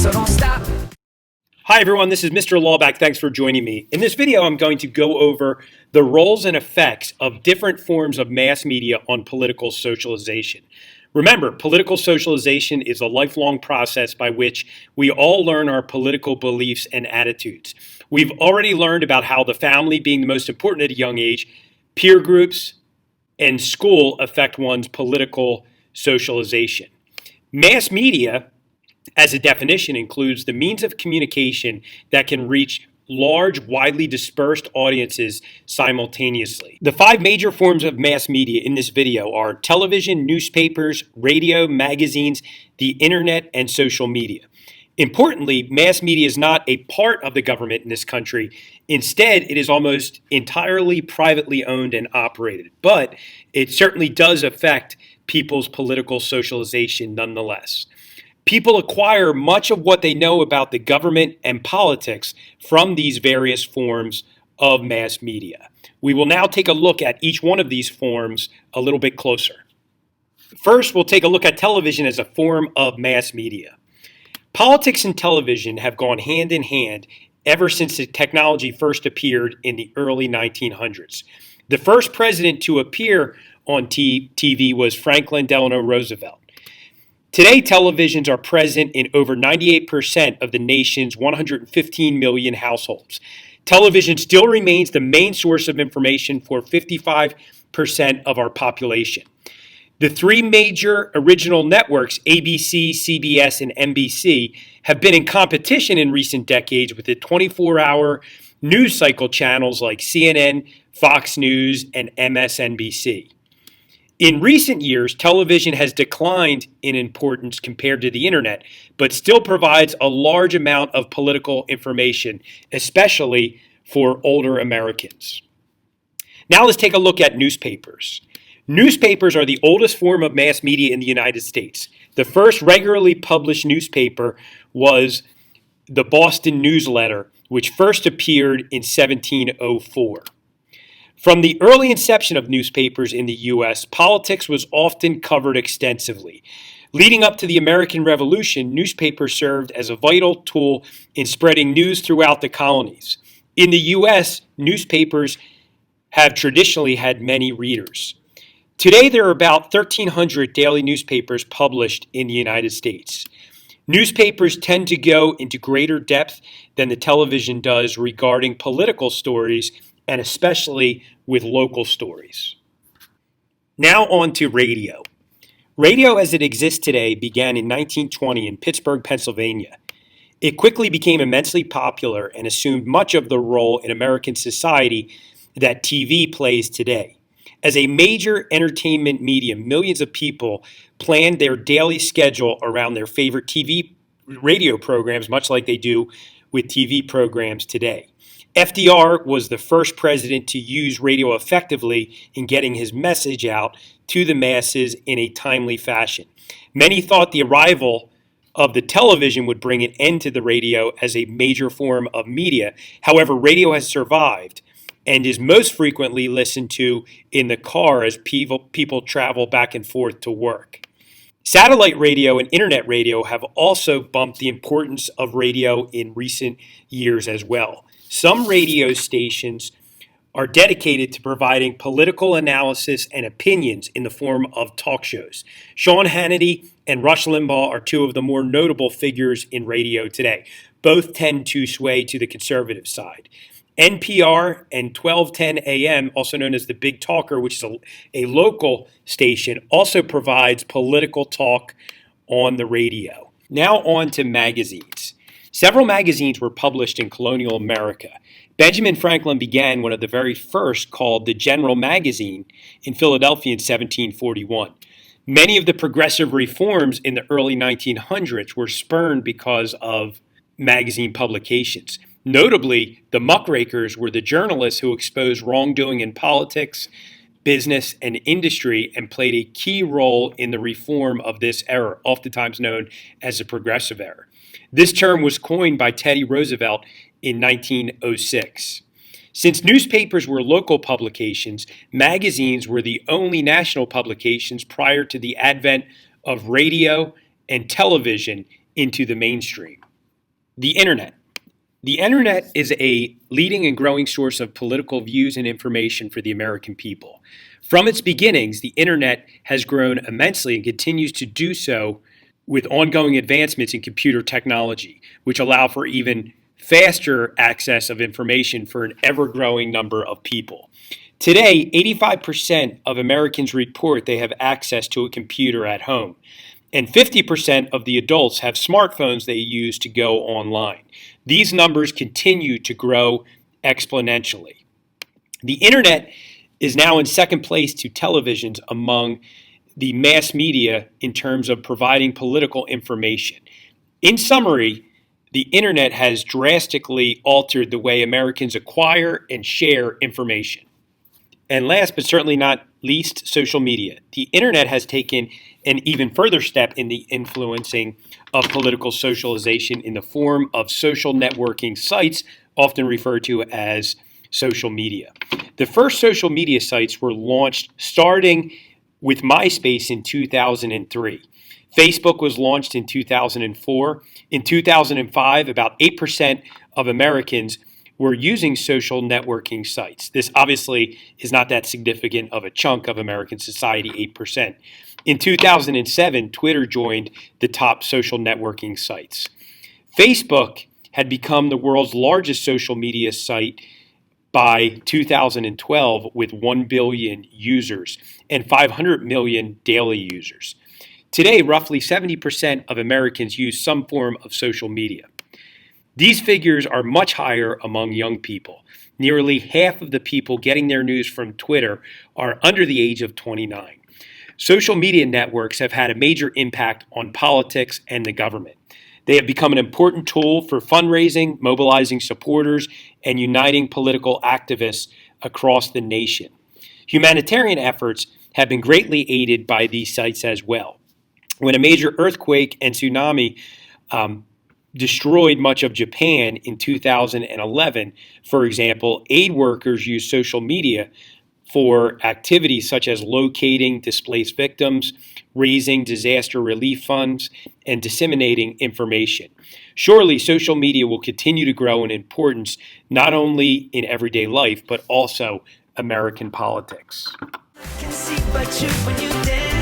so don't stop. Hi everyone, this is Mr. Laubach. Thanks for joining me. In this video, I'm going to go over the roles and effects of different forms of mass media on political socialization. Remember, political socialization is a lifelong process by which we all learn our political beliefs and attitudes. We've already learned about how the family, being the most important at a young age, peer groups, and school affect one's political socialization. Mass media, as a definition, includes the means of communication that can reach large, widely dispersed audiences simultaneously. The five major forms of mass media in this video are television, newspapers, radio, magazines, the internet, and social media. Importantly, mass media is not a part of the government in this country. Instead, it is almost entirely privately owned and operated. But it certainly does affect people's political socialization nonetheless. People acquire much of what they know about the government and politics from these various forms of mass media. We will now take a look at each one of these forms a little bit closer. First, we'll take a look at television as a form of mass media. Politics and television have gone hand in hand ever since the technology first appeared in the early 1900s. The first president to appear on TV was Franklin Delano Roosevelt. Today, televisions are present in over 98% of the nation's 115 million households. Television still remains the main source of information for 55% of our population. The three major original networks, ABC, CBS, and NBC, have been in competition in recent decades with the 24-hour news cycle channels like CNN, Fox News, and MSNBC. In recent years, television has declined in importance compared to the internet, but still provides a large amount of political information, especially for older Americans. Now let's take a look at newspapers. Newspapers are the oldest form of mass media in the United States. The first regularly published newspaper was the Boston Newsletter, which first appeared in 1704. From the early inception of newspapers in the U.S., politics was often covered extensively. Leading up to the American Revolution, newspapers served as a vital tool in spreading news throughout the colonies. In the U.S., newspapers have traditionally had many readers. Today, there are about 1,300 daily newspapers published in the United States. Newspapers tend to go into greater depth than the television does regarding political stories, and especially with local stories. Now on to radio. Radio as it exists today began in 1920 in Pittsburgh, Pennsylvania. It quickly became immensely popular and assumed much of the role in American society that TV plays today. As a major entertainment medium, millions of people planned their daily schedule around their favorite radio programs, much like they do with TV programs today. FDR was the first president to use radio effectively in getting his message out to the masses in a timely fashion. Many thought the arrival of the television would bring an end to the radio as a major form of media. However, radio has survived and is most frequently listened to in the car as people travel back and forth to work. Satellite radio and internet radio have also bumped the importance of radio in recent years as well. Some radio stations are dedicated to providing political analysis and opinions in the form of talk shows. Sean Hannity and Rush Limbaugh are two of the more notable figures in radio today. Both tend to sway to the conservative side. NPR and 1210 AM, also known as the Big Talker, which is a local station, also provides political talk on the radio. Now on to magazines. Several magazines were published in colonial America. Benjamin Franklin began one of the very first, called the General Magazine, in Philadelphia in 1741. Many of the progressive reforms in the early 1900s were spurned because of magazine publications. Notably, the muckrakers were the journalists who exposed wrongdoing in politics, business, and industry and played a key role in the reform of this era, oftentimes known as the Progressive Era. This term was coined by Teddy Roosevelt in 1906. Since newspapers were local publications, magazines were the only national publications prior to the advent of radio and television into the mainstream. The internet. The internet is a leading and growing source of political views and information for the American people. From its beginnings, the internet has grown immensely and continues to do so with ongoing advancements in computer technology, which allow for even faster access of information for an ever growing number of people. Today, 85% of Americans report they have access to a computer at home, and 50% of the adults have smartphones they use to go online. These numbers continue to grow exponentially. The internet is now in second place to televisions among the mass media in terms of providing political information. In summary, the internet has drastically altered the way Americans acquire and share information. And last but certainly not least, social media. The internet has taken an even further step in the influencing of political socialization in the form of social networking sites, often referred to as social media. The first social media sites were launched starting with MySpace in 2003. Facebook was launched in 2004. In 2005, about 8% of Americans were using social networking sites. This obviously is not that significant of a chunk of American society, 8%. In 2007, Twitter joined the top social networking sites. Facebook had become the world's largest social media site by 2012 with 1 billion users and 500 million daily users. Today, roughly 70% of Americans use some form of social media. These figures are much higher among young people. Nearly half of the people getting their news from Twitter are under the age of 29. Social media networks have had a major impact on politics and the government. They have become an important tool for fundraising, mobilizing supporters, and uniting political activists across the nation. Humanitarian efforts have been greatly aided by these sites as well. When a major earthquake and tsunami destroyed much of Japan in 2011, for example, aid workers used social media for activities such as locating displaced victims, raising disaster relief funds, and disseminating information. Surely, social media will continue to grow in importance not only in everyday life, but also American politics. Can see but you when you dance.